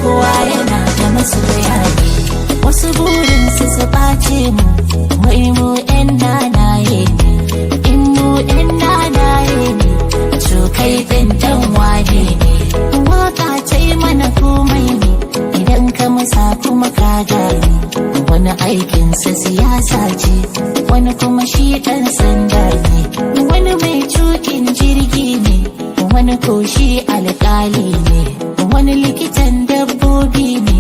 kowa yana da masoya ne. Wasu burinsu su ɓace mu, wai mu 'yan nanaye ne. In mu 'yan nanaye ne, to kai ɗin ɗan wane ne. Waka ta yi mana komai ne, idan ka masa kuma ka gane. Wani aikinsa siyasa ce, wani kuma shi ɗan sanda ne. Wani mai tukin jirgi ne, wani ko shi alƙali ne. Wani likitan dabbobi ne,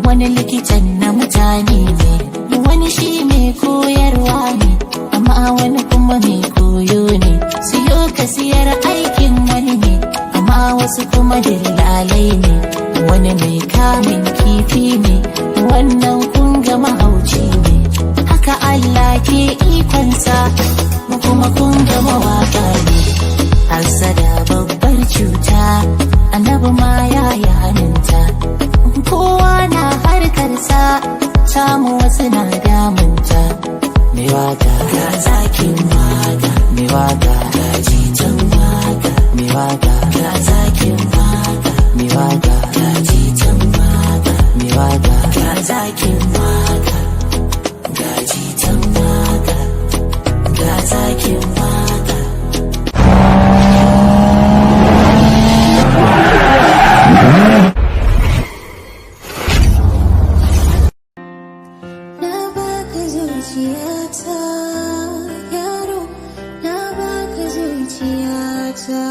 wani likitan na mutane ne. Wani shi mai koyarwa ne, amma wani kuma mai koyo ne. Siyo ka siyar aikin wani ne, amma wasu kuma dillalai ne. Wani mai kamin kifi ne, wannan kun ga mahauci ne. Haka Allah ke ikonsa, mu kuma kun ga mawaka ne. Hassada babbar cuta, annabi ma ya yi hannunta. Kowa na harkarsa, samu wasu na damunta. Mai waka ga zakin waka, mai waka ga jitan waka, mai waka ga zakin waka, mai waka ga jitan waka, mai waka ga zakin waka, ga jitan waka, ga zakin waka. Na baka zuciyata, yaro, na baka zuciyata.